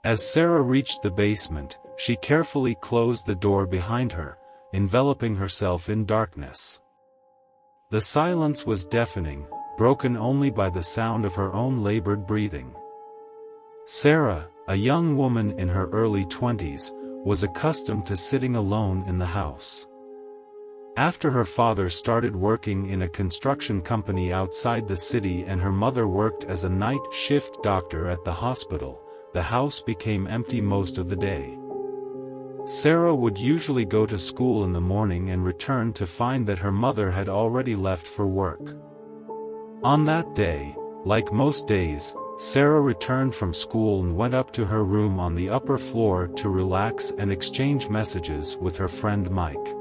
As Sarah reached the basement, she carefully closed the door behind her, enveloping herself in darkness. The silence was deafening, broken only by the sound of her own labored breathing. Sarah, a young woman in her early 20s, was accustomed to sitting alone in the house. After her father started working in a construction company outside the city and her mother worked as a night shift doctor at the hospital, the house became empty most of the day. Sarah would usually go to school in the morning and return to find that her mother had already left for work. On that day, like most days, Sarah returned from school and went up to her room on the upper floor to relax and exchange messages with her friend Mike.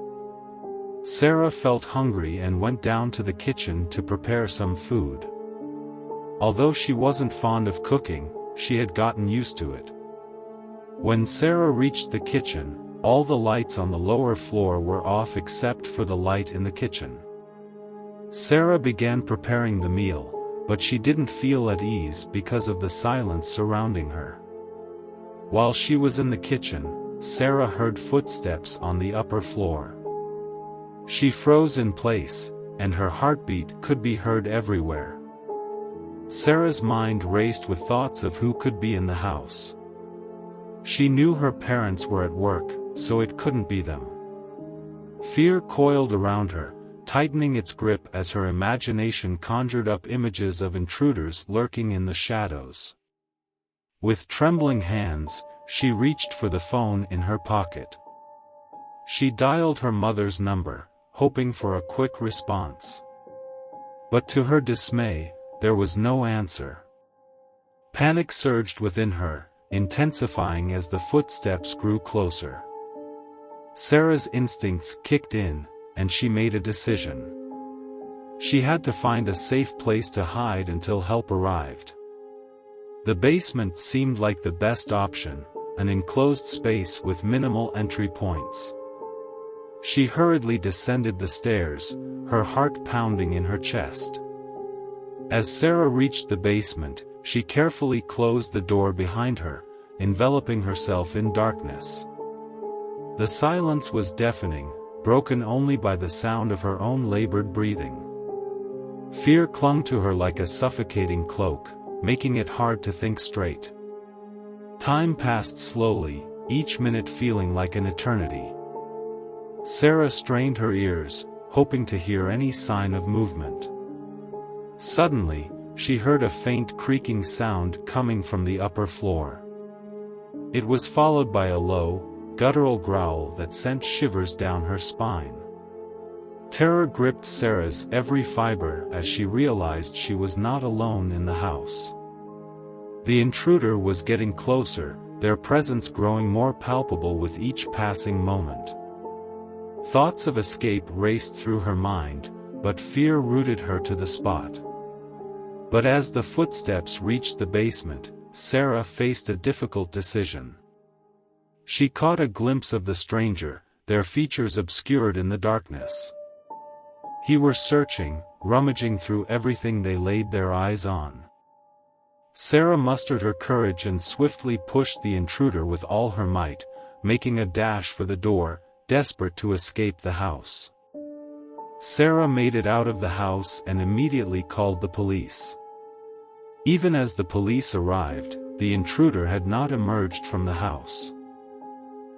Sarah felt hungry and went down to the kitchen to prepare some food. Although she wasn't fond of cooking, she had gotten used to it. When Sarah reached the kitchen, all the lights on the lower floor were off except for the light in the kitchen. Sarah began preparing the meal, but she didn't feel at ease because of the silence surrounding her. While she was in the kitchen, Sarah heard footsteps on the upper floor. She froze in place, and her heartbeat could be heard everywhere. Sarah's mind raced with thoughts of who could be in the house. She knew her parents were at work, so it couldn't be them. Fear coiled around her, tightening its grip as her imagination conjured up images of intruders lurking in the shadows. With trembling hands, she reached for the phone in her pocket. She dialed her mother's number, hoping for a quick response. But to her dismay, there was no answer. Panic surged within her, intensifying as the footsteps grew closer. Sarah's instincts kicked in, and she made a decision. She had to find a safe place to hide until help arrived. The basement seemed like the best option, an enclosed space with minimal entry points. She hurriedly descended the stairs, her heart pounding in her chest. As Sarah reached the basement, she carefully closed the door behind her, enveloping herself in darkness. The silence was deafening, broken only by the sound of her own labored breathing. Fear clung to her like a suffocating cloak, making it hard to think straight. Time passed slowly, each minute feeling like an eternity. Sarah strained her ears, hoping to hear any sign of movement. Suddenly, she heard a faint creaking sound coming from the upper floor. It was followed by a low, guttural growl that sent shivers down her spine. Terror gripped Sarah's every fiber as she realized she was not alone in the house. The intruder was getting closer, their presence growing more palpable with each passing moment. Thoughts of escape raced through her mind, but fear rooted her to the spot. But as the footsteps reached the basement, Sarah faced a difficult decision. She caught a glimpse of the stranger, their features obscured in the darkness. He were searching, rummaging through everything they laid their eyes on. Sarah mustered her courage and swiftly pushed the intruder with all her might, making a dash for the door, desperate to escape the house. Sarah made it out of the house and immediately called the police. Even as the police arrived, the intruder had not emerged from the house.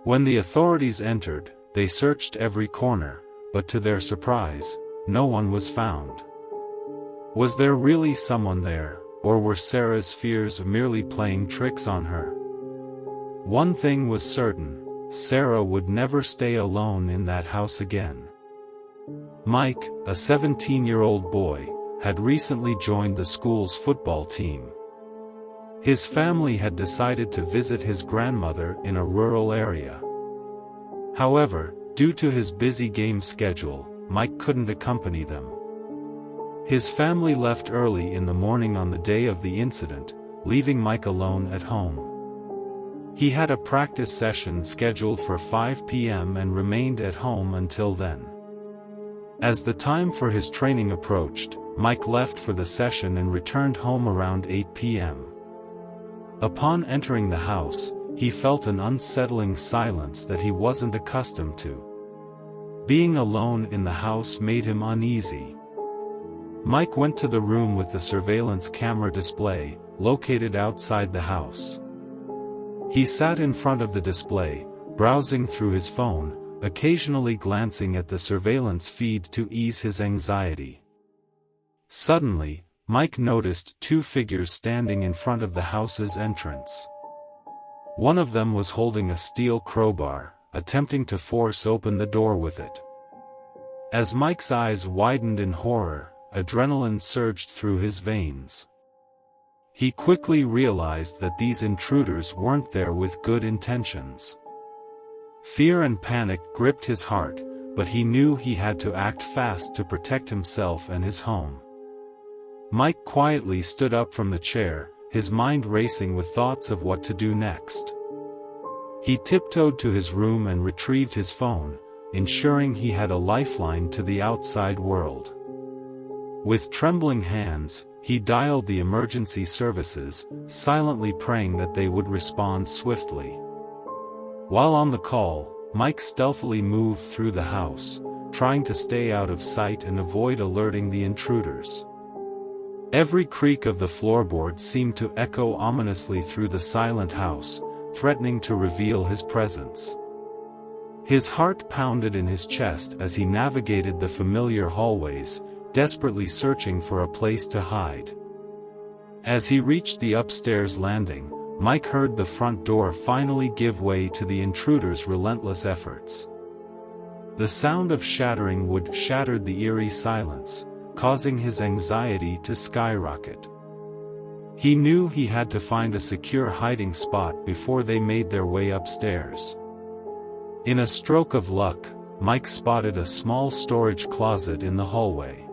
When the authorities entered, they searched every corner, but to their surprise, no one was found. Was there really someone there, or were Sarah's fears merely playing tricks on her? One thing was certain: Sarah would never stay alone in that house again. Mike, a 17-year-old boy, had recently joined the school's football team. His family had decided to visit his grandmother in a rural area. However, due to his busy game schedule, Mike couldn't accompany them. His family left early in the morning on the day of the incident, leaving Mike alone at home. He had a practice session scheduled for 5 p.m. and remained at home until then. As the time for his training approached, Mike left for the session and returned home around 8 p.m. Upon entering the house, he felt an unsettling silence that he wasn't accustomed to. Being alone in the house made him uneasy. Mike went to the room with the surveillance camera display, located outside the house. He sat in front of the display, browsing through his phone, occasionally glancing at the surveillance feed to ease his anxiety. Suddenly, Mike noticed two figures standing in front of the house's entrance. One of them was holding a steel crowbar, attempting to force open the door with it. As Mike's eyes widened in horror, adrenaline surged through his veins. He quickly realized that these intruders weren't there with good intentions. Fear and panic gripped his heart, but he knew he had to act fast to protect himself and his home. Mike quietly stood up from the chair, his mind racing with thoughts of what to do next. He tiptoed to his room and retrieved his phone, ensuring he had a lifeline to the outside world. With trembling hands, he dialed the emergency services, silently praying that they would respond swiftly. While on the call, Mike stealthily moved through the house, trying to stay out of sight and avoid alerting the intruders. Every creak of the floorboard seemed to echo ominously through the silent house, threatening to reveal his presence. His heart pounded in his chest as he navigated the familiar hallways, desperately searching for a place to hide. As he reached the upstairs landing, Mike heard the front door finally give way to the intruders' relentless efforts. The sound of shattering wood shattered the eerie silence, causing his anxiety to skyrocket. He knew he had to find a secure hiding spot before they made their way upstairs. In a stroke of luck, Mike spotted a small storage closet in the hallway.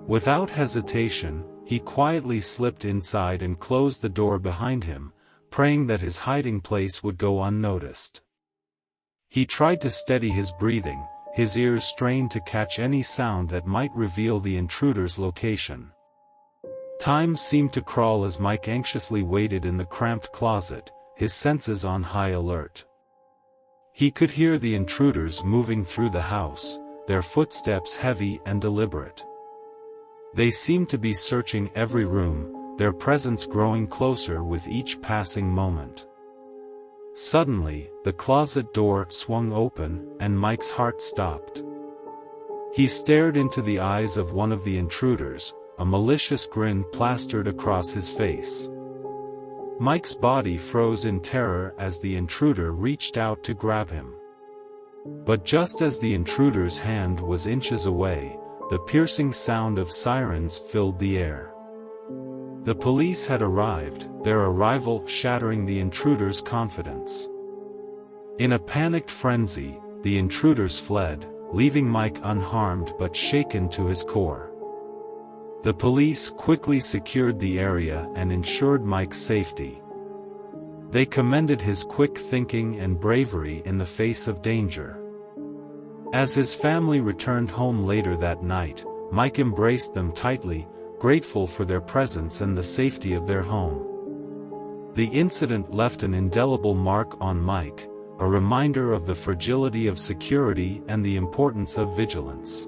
Without hesitation, he quietly slipped inside and closed the door behind him, praying that his hiding place would go unnoticed. He tried to steady his breathing, his ears strained to catch any sound that might reveal the intruder's location. Time seemed to crawl as Mike anxiously waited in the cramped closet, his senses on high alert. He could hear the intruders moving through the house, their footsteps heavy and deliberate. They seemed to be searching every room, their presence growing closer with each passing moment. Suddenly, the closet door swung open, and Mike's heart stopped. He stared into the eyes of one of the intruders, a malicious grin plastered across his face. Mike's body froze in terror as the intruder reached out to grab him. But just as the intruder's hand was inches away, the piercing sound of sirens filled the air. The police had arrived, their arrival shattering the intruder's confidence. In a panicked frenzy, the intruders fled, leaving Mike unharmed but shaken to his core. The police quickly secured the area and ensured Mike's safety. They commended his quick thinking and bravery in the face of danger. As his family returned home later that night, Mike embraced them tightly, grateful for their presence and the safety of their home. The incident left an indelible mark on Mike, a reminder of the fragility of security and the importance of vigilance.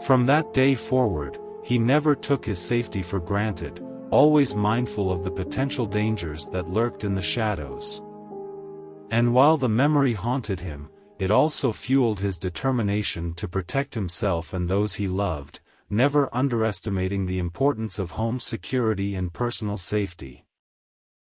From that day forward, he never took his safety for granted, always mindful of the potential dangers that lurked in the shadows. And while the memory haunted him, it also fueled his determination to protect himself and those he loved, never underestimating the importance of home security and personal safety.